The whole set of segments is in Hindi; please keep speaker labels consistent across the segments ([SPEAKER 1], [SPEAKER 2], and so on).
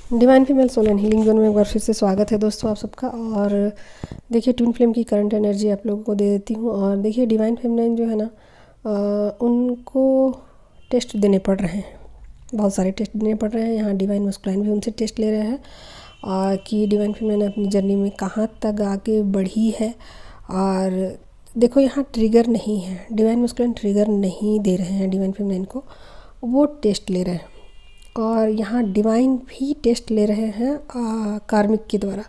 [SPEAKER 1] Divine female soul and healing zone में एक बार फिर से स्वागत है दोस्तों आप सबका। और देखिए ट्विन फ्लेम की करंट एनर्जी आप लोगों को दे देती हूँ। और देखिए डिवाइन फेमिनाइन जो है ना, उनको टेस्ट देने पड़ रहे हैं, बहुत सारे टेस्ट देने पड़ रहे हैं। यहाँ डिवाइन मस्कुलाइन भी उनसे टेस्ट ले रहे हैं और कि डिवाइन फेमिनाइन अपनी जर्नी में कहाँ तक आगे बढ़ी है। और देखो यहाँ ट्रिगर नहीं है, डिवाइन मस्कुलाइन ट्रिगर नहीं दे रहे हैं डिवाइन फेमिनाइन को, वो टेस्ट ले रहे हैं। और यहाँ डिवाइन भी टेस्ट ले रहे हैं कार्मिक के द्वारा।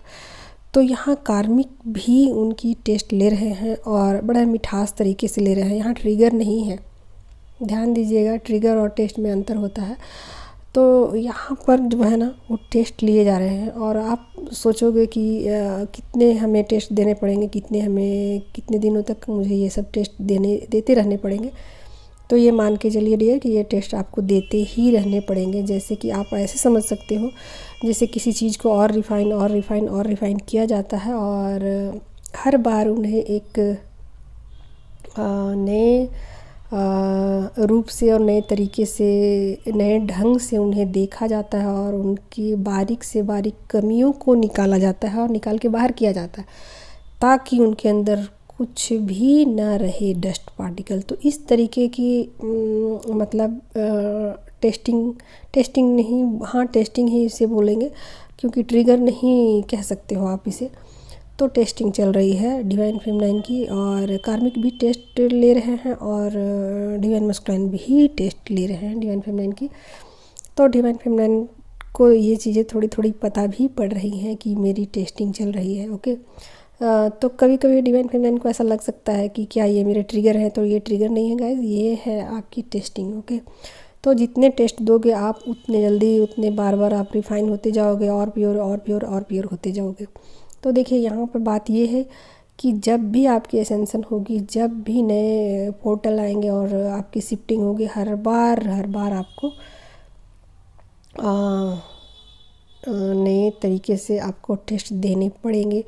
[SPEAKER 1] तो यहाँ कार्मिक भी उनकी टेस्ट ले रहे हैं और बड़ा मिठास तरीके से ले रहे हैं। यहाँ ट्रिगर नहीं है, ध्यान दीजिएगा, ट्रिगर और टेस्ट में अंतर होता है। तो यहाँ पर जो है ना वो टेस्ट लिए जा रहे हैं और आप सोचोगे कि कितने हमें टेस्ट देने पड़ेंगे, कितने दिनों तक मुझे ये सब टेस्ट देते रहने पड़ेंगे। तो ये मान के चलिए डियर कि ये टेस्ट आपको देते ही रहने पड़ेंगे। जैसे कि आप ऐसे समझ सकते हो जैसे किसी चीज़ को और रिफ़ाइन किया जाता है और हर बार उन्हें एक नए रूप से और नए तरीके से, नए ढंग से उन्हें देखा जाता है और उनकी बारीक से बारीक कमियों को निकाला जाता है और निकाल के बाहर किया जाता है ताकि उनके अंदर कुछ भी ना रहे डस्ट पार्टिकल। तो इस तरीके की मतलब टेस्टिंग नहीं, हाँ टेस्टिंग ही इसे बोलेंगे क्योंकि ट्रिगर नहीं कह सकते हो आप इसे। तो टेस्टिंग चल रही है डिवाइन फेमिनाइन की और कार्मिक भी टेस्ट ले रहे हैं और डिवाइन मस्कुलाइन भी टेस्ट ले रहे हैं डिवाइन फेमिनाइन की। तो डिवाइन फेमिनाइन को ये चीज़ें थोड़ी थोड़ी पता भी पड़ रही हैं कि मेरी टेस्टिंग चल रही है। ओके, तो कभी कभी डिवाइन फेमिनाइन को ऐसा लग सकता है कि क्या ये मेरे ट्रिगर हैं, तो ये ट्रिगर नहीं है गाइस, ये है आपकी टेस्टिंग। ओके, तो जितने टेस्ट दोगे आप उतने जल्दी, उतने बार बार आप रिफाइन होते जाओगे और प्योर होते जाओगे। तो देखिए यहाँ पर बात ये है कि जब भी आपकी एसेंशन होगी, जब भी नए पोर्टल आएंगे और आपकी शिफ्टिंग होगी, हर बार आपको नए तरीके से आपको टेस्ट देने पड़ेंगे।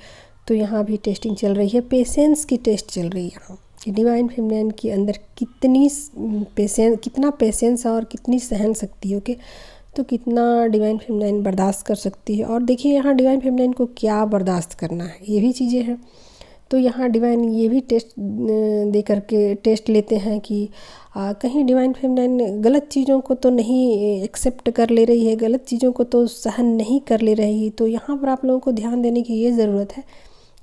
[SPEAKER 1] तो यहाँ भी टेस्टिंग चल रही है, पेशेंस की टेस्ट चल रही है यहाँ कि डिवाइन फेमिनाइन के अंदर कितना पेशेंस और कितनी सहन शक्ति है। ओके, तो कितना डिवाइन फेमिनाइन बर्दाश्त कर सकती है। और देखिए यहाँ डिवाइन फेमिनाइन को क्या बर्दाश्त करना है, ये भी चीज़ें हैं। तो यहाँ डिवाइन ये भी टेस्ट दे करके टेस्ट लेते हैं कि कहीं डिवाइन फेमिनाइन गलत चीज़ों को तो नहीं एक्सेप्ट कर ले रही है, गलत चीज़ों को तो सहन नहीं कर ले रही है। तो यहाँ पर आप लोगों को ध्यान देने की ये ज़रूरत है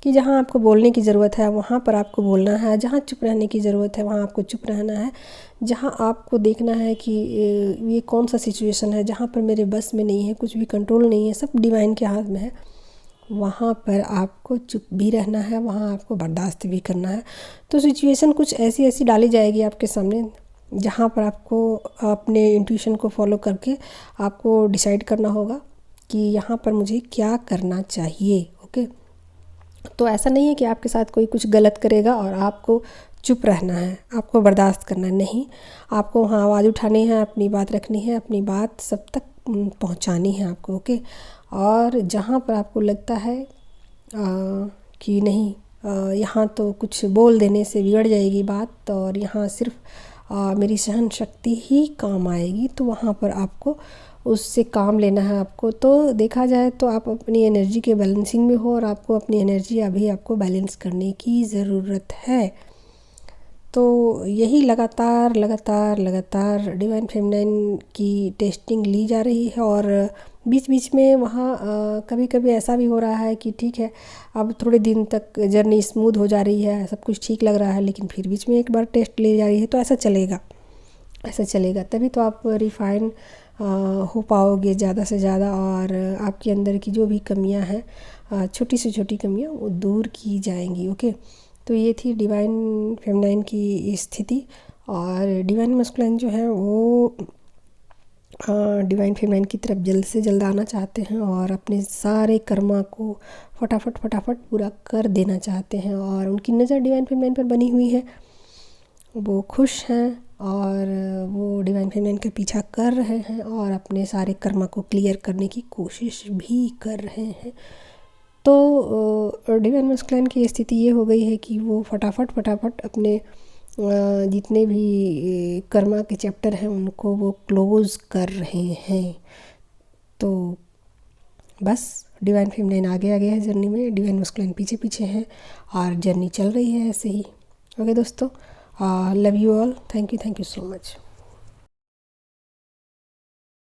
[SPEAKER 1] कि जहाँ आपको बोलने की ज़रूरत है वहाँ पर आपको बोलना है, जहाँ चुप रहने की ज़रूरत है वहाँ आपको चुप रहना है, जहाँ आपको देखना है कि ये कौन सा सिचुएशन है जहाँ पर मेरे बस में नहीं है, कुछ भी कंट्रोल नहीं है, सब डिवाइन के हाथ में है, वहाँ पर आपको चुप भी रहना है, वहाँ आपको बर्दाश्त भी करना है। तो सिचुएशन कुछ ऐसी डाली जाएगी आपके सामने जहाँ पर आपको अपने इंट्यूशन को फॉलो करके आपको डिसाइड करना होगा कि यहाँ पर मुझे क्या करना चाहिए। ओके, तो ऐसा नहीं है कि आपके साथ कोई कुछ गलत करेगा और आपको चुप रहना है, आपको बर्दाश्त करना नहीं, आपको वहाँ आवाज़ उठानी है, अपनी बात रखनी है, अपनी बात सब तक पहुँचानी है आपको। ओके, और जहाँ पर आपको लगता है कि नहीं यहाँ तो कुछ बोल देने से बिगड़ जाएगी बात और यहाँ सिर्फ मेरी सहन शक्ति ही काम आएगी, तो वहाँ पर आपको उससे काम लेना है आपको। तो देखा जाए तो आप अपनी एनर्जी के बैलेंसिंग में हो और आपको अपनी एनर्जी अभी आपको बैलेंस करने की ज़रूरत है। तो यही लगातार डिवाइन फेमिनाइन की टेस्टिंग ली जा रही है और बीच बीच में वहाँ कभी कभी ऐसा भी हो रहा है कि ठीक है अब थोड़े दिन तक जर्नी स्मूथ हो जा रही है, सब कुछ ठीक लग रहा है, लेकिन फिर बीच में एक बार टेस्ट ले जा रही है। तो ऐसा चलेगा तभी तो आप रिफाइन हो पाओगे ज़्यादा से ज़्यादा और आपके अंदर की जो भी कमियां हैं, छोटी से छोटी कमियां, वो दूर की जाएंगी। ओके, तो ये थी डिवाइन फेमिनाइन की स्थिति। और डिवाइन मस्कुलाइन जो है वो डिवाइन फेमिनाइन की तरफ जल्द से जल्द आना चाहते हैं और अपने सारे कर्मा को फटाफट पूरा कर देना चाहते हैं और उनकी नज़र डिवाइन फेमिनाइन पर बनी हुई है, वो खुश हैं और वो डिवाइन फेमिनाइन का पीछा कर रहे हैं और अपने सारे कर्मा को क्लियर करने की कोशिश भी कर रहे हैं। तो डिवाइन मस्कुलाइन की स्थिति ये हो गई है कि वो फटाफट अपने जितने भी कर्मा के चैप्टर हैं उनको वो क्लोज़ कर रहे हैं। तो बस डिवाइन फेमिनाइन आगे आगे है जर्नी में, डिवाइन मस्कुलिन पीछे पीछे हैं और जर्नी चल रही है ऐसे ही। ओके दोस्तों, love you all, thank you so much.